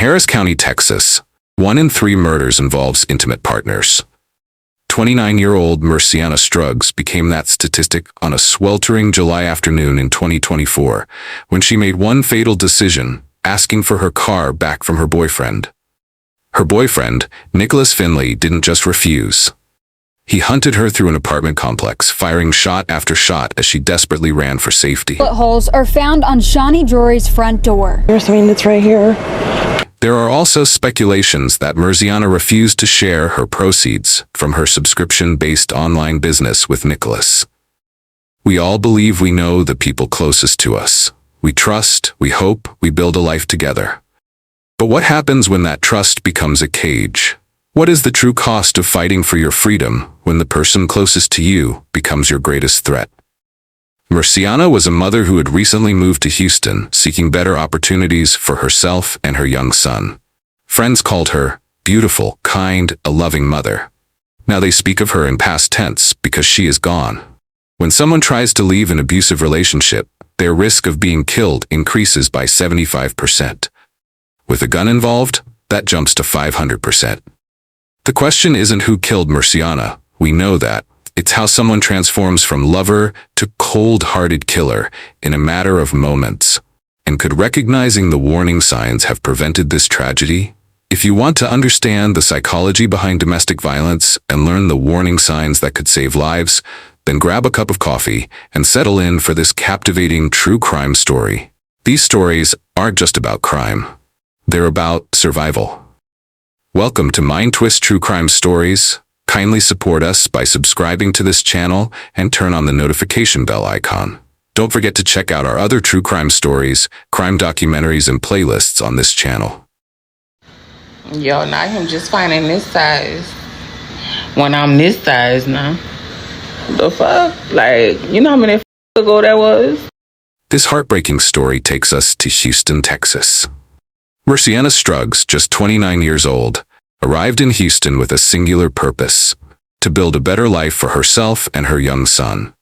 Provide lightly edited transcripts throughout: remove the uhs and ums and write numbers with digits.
Harris County, Texas, 1 in 3 murders involves intimate partners. 29-year-old Merciana Struggs became that statistic on a sweltering July afternoon in 2024 when she made one fatal decision, asking for her car back from her boyfriend. Her boyfriend, Nicholas Finley, didn't just refuse. He hunted her through an apartment complex, firing shot after shot as she desperately ran for safety. Bullet holes are found on Shawnee Drury's front door. Here's something that's right here. There are also speculations that Merciana refused to share her proceeds from her subscription-based online business with Nicholas. We all believe we know the people closest to us. We trust, we hope, we build a life together. But what happens when that trust becomes a cage? What is the true cost of fighting for your freedom when the person closest to you becomes your greatest threat? Merciana was a mother who had recently moved to Houston, seeking better opportunities for herself and her young son. Friends called her beautiful, kind, a loving mother. Now they speak of her in past tense because she is gone. When someone tries to leave an abusive relationship, their risk of being killed increases by 75%. With a gun involved, that jumps to 500%. The question isn't who killed Merciana. We know that. It's how someone transforms from lover to cold-hearted killer in a matter of moments. And could recognizing the warning signs have prevented this tragedy? If you want to understand the psychology behind domestic violence and learn the warning signs that could save lives, then grab a cup of coffee and settle in for this captivating true crime story. These stories aren't just about crime. They're about survival. Welcome to Mind Twist True Crime Stories. Kindly support us by subscribing to this channel and turn on the notification bell icon. Don't forget to check out our other true crime stories, crime documentaries, and playlists on this channel. Yo, not him just finding this size when I'm this size now. The fuck? Like, you know how many ago that was? This heartbreaking story takes us to Houston, Texas. Merciana Struggs, just 29 years old, arrived in Houston with a singular purpose: to build a better life for herself and her young son.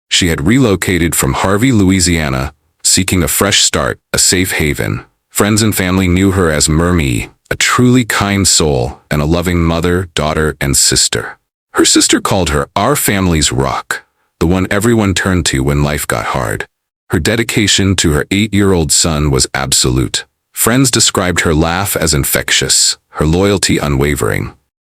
She had relocated from Harvey, Louisiana, seeking a fresh start, a safe haven. Friends and family knew her as Mermie, a truly kind soul and a loving mother, daughter, and sister. Her sister called her our family's rock, the one everyone turned to when life got hard. Her dedication to her 8-year-old son was absolute. Friends described her laugh as infectious, her loyalty unwavering.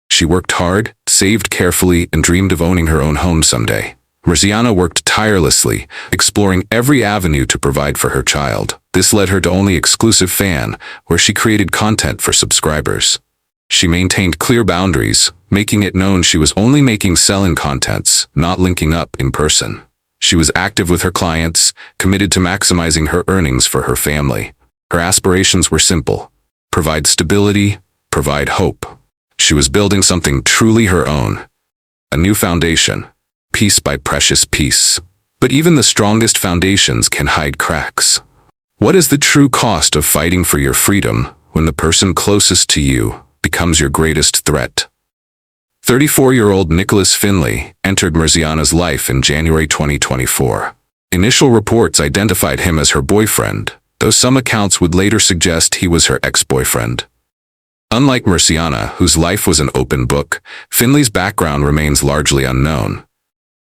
She worked hard, saved carefully, and dreamed of owning her own home someday. Merciana worked tirelessly, exploring every avenue to provide for her child. This led her to Only Exclusive Fan, where she created content for subscribers. She maintained clear boundaries, making it known she was only making sell-in contents, not linking up in person. She was active with her clients, committed to maximizing her earnings for her family. Her aspirations were simple: provide stability, provide hope. She was building something truly her own, a new foundation, piece by precious piece. But even the strongest foundations can hide cracks. What is the true cost of fighting for your freedom when the person closest to you becomes your greatest threat? 34-year-old Nicholas Finley entered Merciana's life in January 2024. Initial reports identified him as her boyfriend, though some accounts would later suggest he was her ex-boyfriend. Unlike Merciana, whose life was an open book, Finley's background remains largely unknown.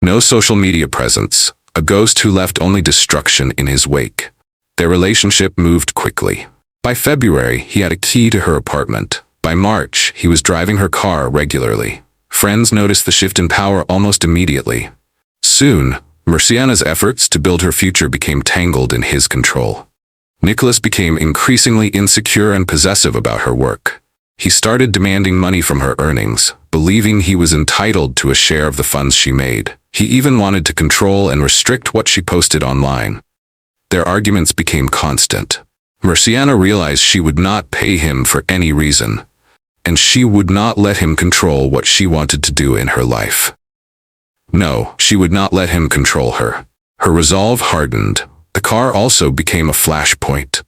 No social media presence, a ghost who left only destruction in his wake. Their relationship moved quickly. By February, he had a key to her apartment. By March, he was driving her car regularly. Friends noticed the shift in power almost immediately. Soon, Merciana's efforts to build her future became tangled in his control. Nicholas became increasingly insecure and possessive about her work. He started demanding money from her earnings, believing he was entitled to a share of the funds she made. He even wanted to control and restrict what she posted online. Their arguments became constant. Merciana realized she would not pay him for any reason, and she would not let him control what she wanted to do in her life. No, she would not let him control her. Her resolve hardened. The car also became a flashpoint.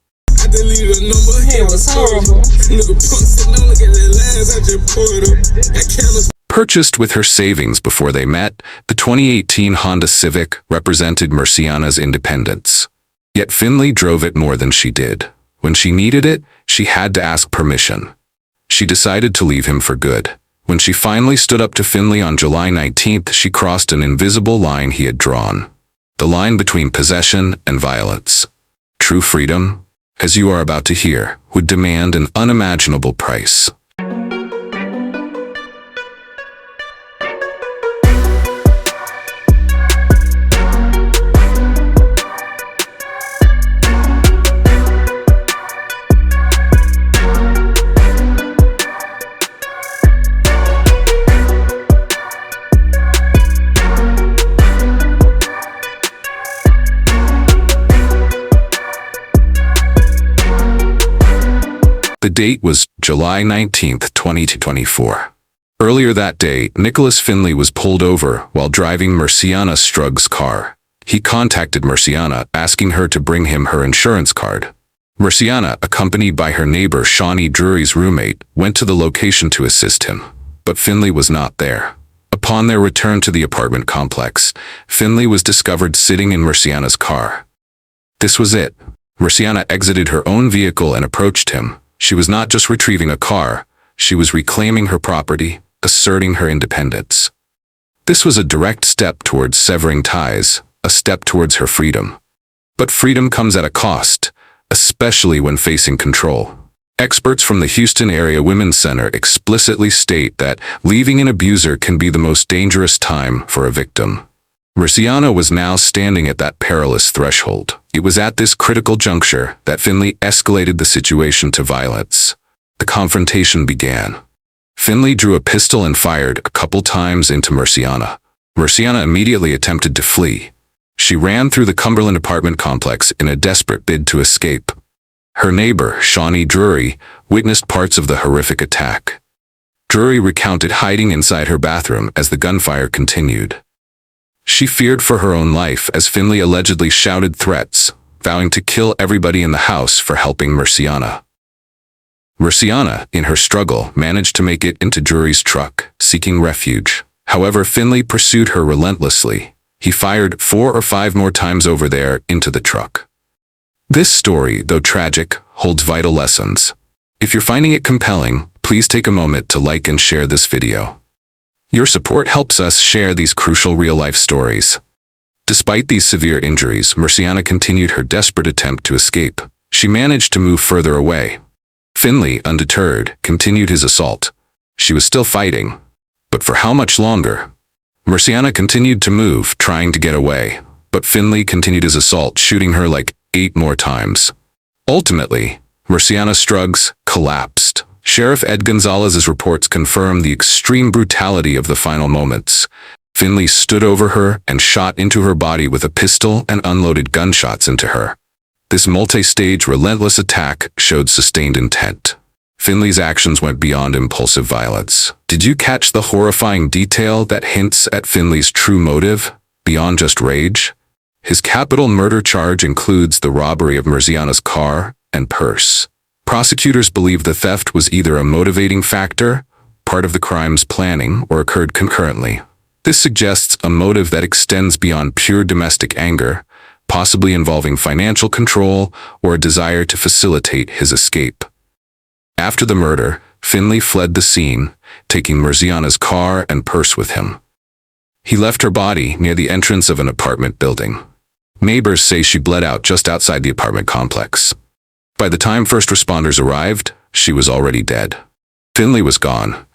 Purchased with her savings before they met, the 2018 Honda Civic represented Merciana's independence. Yet Finley drove it more than she did. When she needed it, she had to ask permission. She decided to leave him for good. When she finally stood up to Finley on July 19th, she crossed an invisible line he had drawn. The line between possession and violence. True freedom, as you are about to hear, would demand an unimaginable price. The date was July 19th, 2024. Earlier that day, Nicholas Finley was pulled over while driving Murciana Strug's car. He contacted Murciana, asking her to bring him her insurance card. Murciana, accompanied by her neighbor Shawnee Drury's roommate, went to the location to assist him. But Finley was not there. Upon their return to the apartment complex, Finley was discovered sitting in Murciana's car. This was it. Murciana exited her own vehicle and approached him. She was not just retrieving a car, she was reclaiming her property, asserting her independence. This was a direct step towards severing ties, a step towards her freedom. But freedom comes at a cost, especially when facing control. Experts from the Houston Area Women's Center explicitly state that leaving an abuser can be the most dangerous time for a victim. Murciana was now standing at that perilous threshold. It was at this critical juncture that Finley escalated the situation to violence. The confrontation began. Finley drew a pistol and fired a couple times into Murciana. Murciana immediately attempted to flee. She ran through the Cumberland apartment complex in a desperate bid to escape. Her neighbor, Shawnee Drury, witnessed parts of the horrific attack. Drury recounted hiding inside her bathroom as the gunfire continued. She feared for her own life as Finley allegedly shouted threats, vowing to kill everybody in the house for helping Murciana. Murciana, in her struggle, managed to make it into Drury's truck, seeking refuge. However, Finley pursued her relentlessly. He fired 4 or 5 more times over there into the truck. This story, though tragic, holds vital lessons. If you're finding it compelling, please take a moment to like and share this video. Your support helps us share these crucial real-life stories. Despite these severe injuries, Murciana continued her desperate attempt to escape. She managed to move further away. Finley, undeterred, continued his assault. She was still fighting. But for how much longer? Murciana continued to move, trying to get away. But Finley continued his assault, shooting her like 8 more times. Ultimately, Murciana Strug's collapsed. Sheriff Ed Gonzalez's reports confirm the extreme brutality of the final moments. Finley stood over her and shot into her body with a pistol and unloaded gunshots into her. This multi-stage relentless attack showed sustained intent. Finley's actions went beyond impulsive violence. Did you catch the horrifying detail that hints at Finley's true motive, beyond just rage? His capital murder charge includes the robbery of Murciana's car and purse. Prosecutors believe the theft was either a motivating factor, part of the crime's planning, or occurred concurrently. This suggests a motive that extends beyond pure domestic anger, possibly involving financial control or a desire to facilitate his escape. After the murder, Finley fled the scene, taking Murciana's car and purse with him. He left her body near the entrance of an apartment building. Neighbors say she bled out just outside the apartment complex. By the time first responders arrived, she was already dead. Finley was gone.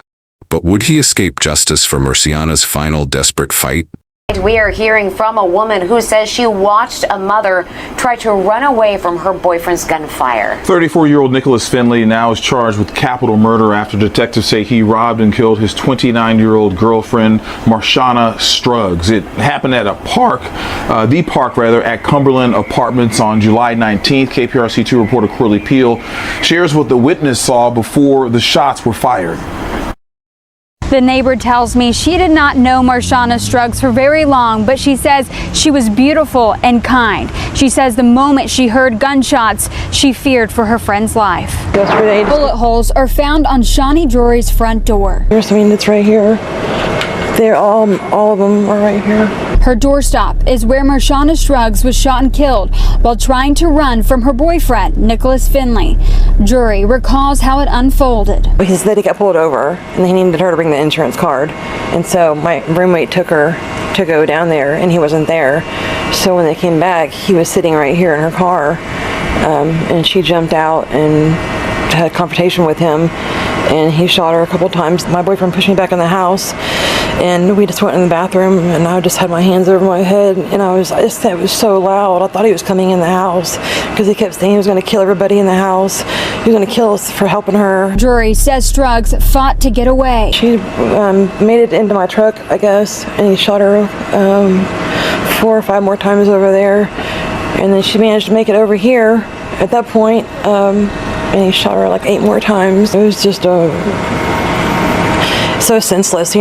But would he escape justice for Murciana's final desperate fight? We are hearing from a woman who says she watched a mother try to run away from her boyfriend's gunfire. 34-year-old Nicholas Finley now is charged with capital murder after detectives say he robbed and killed his 29-year-old girlfriend, Murciana Struggs. It happened at a park, the park at Cumberland Apartments on July 19th. KPRC2 reporter Corley Peel shares what the witness saw before the shots were fired. The neighbor tells me she did not know Murciana Struggs for very long, but she says she was beautiful and kind. She says the moment she heard gunshots, she feared for her friend's life. Bullet holes are found on Shawnee Drury's front door. It's right here. They're all of them are right here. Her doorstop is where Marshana Struggs was shot and killed while trying to run from her boyfriend, Nicholas Finley. Jury recalls how it unfolded. He said he got pulled over and he needed her to bring the insurance card. And so my roommate took her to go down there and he wasn't there. So when they came back, he was sitting right here in her car. And she jumped out and had a confrontation with him. And he shot her a couple times. My boyfriend pushed me back in the house. And we just went in the bathroom and I just had my hands over my head. And it was so loud. I thought he was coming in the house because he kept saying he was going to kill everybody in the house. He was going to kill us for helping her. Jury says Struggs fought to get away. She made it into my truck, I guess, and he shot her 4 or 5 more times over there. And then she managed to make it over here at that point, and he shot her like 8 more times. It was just so senseless,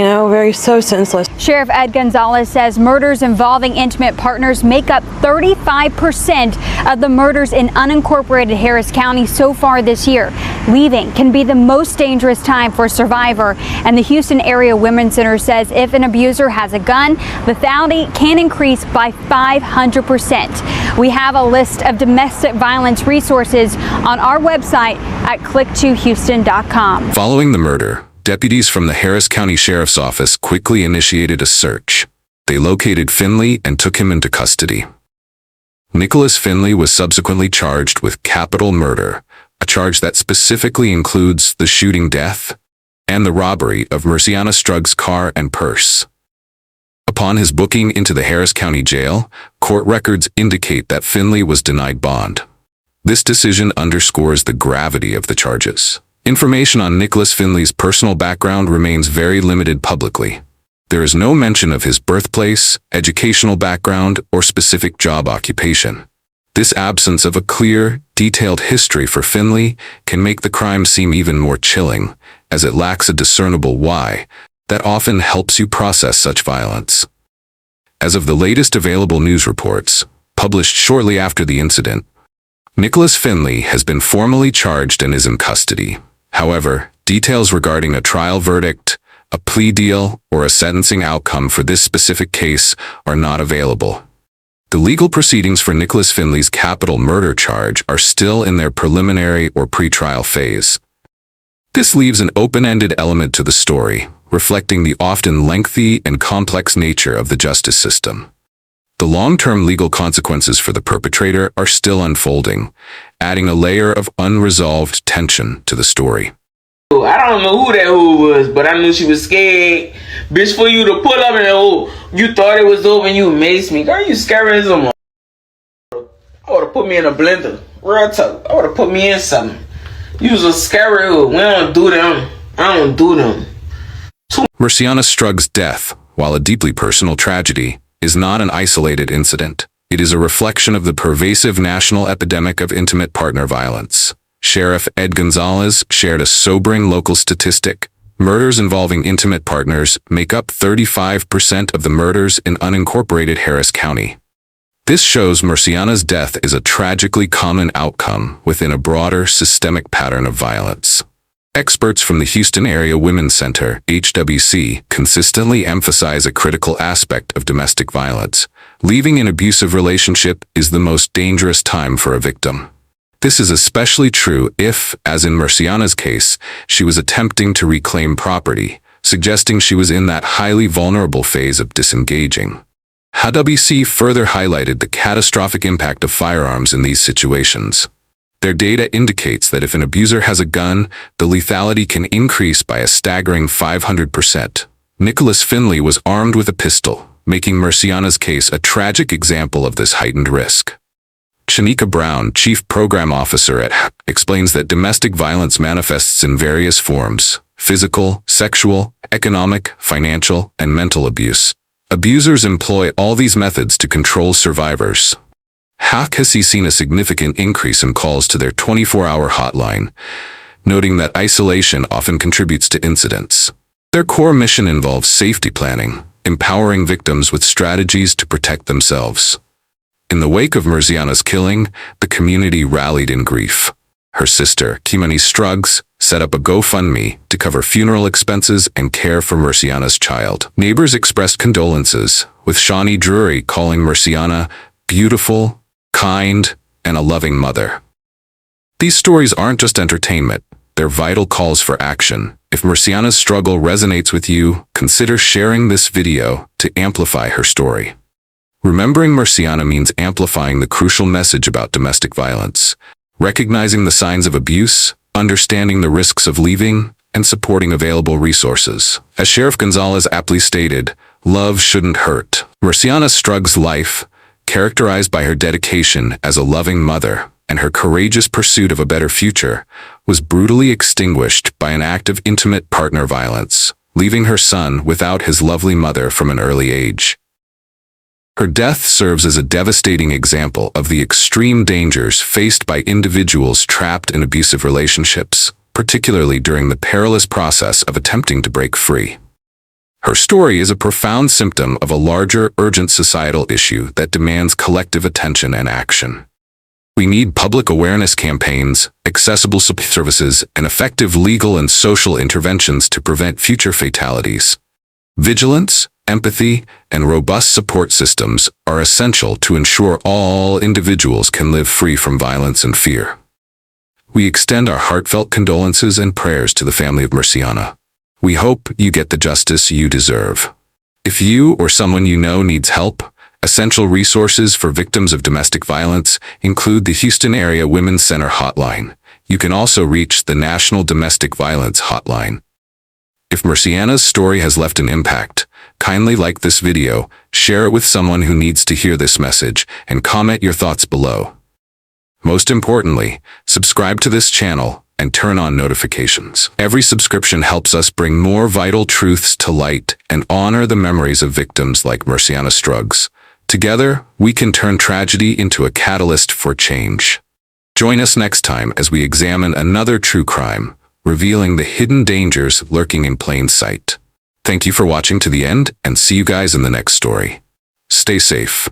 so senseless. Sheriff Ed Gonzalez says murders involving intimate partners make up 35% of the murders in unincorporated Harris County so far this year. Leaving can be the most dangerous time for a survivor, and the Houston Area Women's Center says if an abuser has a gun, lethality can increase by 500%. We have a list of domestic violence resources on our website at click2houston.com. Following the murder, deputies from the Harris County Sheriff's Office quickly initiated a search. They located Finley and took him into custody. Nicholas Finley was subsequently charged with capital murder, a charge that specifically includes the shooting death and the robbery of Marciana Struggs' car and purse. Upon his booking into the Harris County Jail, court records indicate that Finley was denied bond. This decision underscores the gravity of the charges. Information on Nicholas Finley's personal background remains very limited publicly. There is no mention of his birthplace, educational background, or specific job occupation. This absence of a clear, detailed history for Finley can make the crime seem even more chilling, as it lacks a discernible why that often helps you process such violence. As of the latest available news reports, published shortly after the incident, Nicholas Finley has been formally charged and is in custody. However, details regarding a trial verdict, a plea deal, or a sentencing outcome for this specific case are not available. The legal proceedings for Nicholas Finley's capital murder charge are still in their preliminary or pretrial phase. This leaves an open-ended element to the story, reflecting the often lengthy and complex nature of the justice system. The long-term legal consequences for the perpetrator are still unfolding, adding a layer of unresolved tension to the story. I don't know who that was, but I knew she was scared. Bitch, for you to pull up and you thought it was over and you maced me. Girl, you scary as a mother. I would have put me in a blender. Real talk. I would have put me in something. You was a scary hood. We don't do them. I don't do them. Marciana Struggs' death, while a deeply personal tragedy, is not an isolated incident. It is a reflection of the pervasive national epidemic of intimate partner violence. Sheriff Ed Gonzalez shared a sobering local statistic. Murders involving intimate partners make up 35% of the murders in unincorporated Harris County. This shows Marciana's death is a tragically common outcome within a broader systemic pattern of violence. Experts from the Houston Area Women's Center, HWC, consistently emphasize a critical aspect of domestic violence. Leaving an abusive relationship is the most dangerous time for a victim. This is especially true if, as in Marciana's case, she was attempting to reclaim property, suggesting she was in that highly vulnerable phase of disengaging. HWC further highlighted the catastrophic impact of firearms in these situations. Their data indicates that if an abuser has a gun, the lethality can increase by a staggering 500%. Nicholas Finley was armed with a pistol, making Marciana's case a tragic example of this heightened risk. Shanika Brown, Chief Program Officer at HWC, explains that domestic violence manifests in various forms: physical, sexual, economic, financial, and mental abuse. Abusers employ all these methods to control survivors. HWC has seen a significant increase in calls to their 24-hour hotline, noting that isolation often contributes to incidents. Their core mission involves safety planning, empowering victims with strategies to protect themselves. In the wake of Marciana's killing, the community rallied in grief. Her sister, Kimani Struggs, set up a GoFundMe to cover funeral expenses and care for Marciana's child. Neighbors expressed condolences, with Shawnee Drury calling Murciana beautiful, kind, and a loving mother. These stories aren't just entertainment, they're vital calls for action. If Murciana's struggle resonates with you, consider sharing this video to amplify her story. Remembering Murciana means amplifying the crucial message about domestic violence, recognizing the signs of abuse, understanding the risks of leaving, and supporting available resources. As Sheriff Gonzalez aptly stated, love shouldn't hurt. Murciana Strug's life, characterized by her dedication as a loving mother and her courageous pursuit of a better future, was brutally extinguished by an act of intimate partner violence, leaving her son without his lovely mother from an early age. Her death serves as a devastating example of the extreme dangers faced by individuals trapped in abusive relationships, particularly during the perilous process of attempting to break free. Her story is a profound symptom of a larger, urgent societal issue that demands collective attention and action. We need public awareness campaigns, accessible support services, and effective legal and social interventions to prevent future fatalities. Vigilance, empathy, and robust support systems are essential to ensure all individuals can live free from violence and fear. We extend our heartfelt condolences and prayers to the family of Murciana. We hope you get the justice you deserve. If you or someone you know needs help, essential resources for victims of domestic violence include the Houston Area Women's Center Hotline. You can also reach the National Domestic Violence Hotline. If Murciana's story has left an impact, kindly like this video, share it with someone who needs to hear this message, and comment your thoughts below. Most importantly, subscribe to this channel and turn on notifications. Every subscription helps us bring more vital truths to light and honor the memories of victims like Murciana Struggs. Together, we can turn tragedy into a catalyst for change. Join us next time as we examine another true crime, revealing the hidden dangers lurking in plain sight. Thank you for watching to the end, and see you guys in the next story. Stay safe.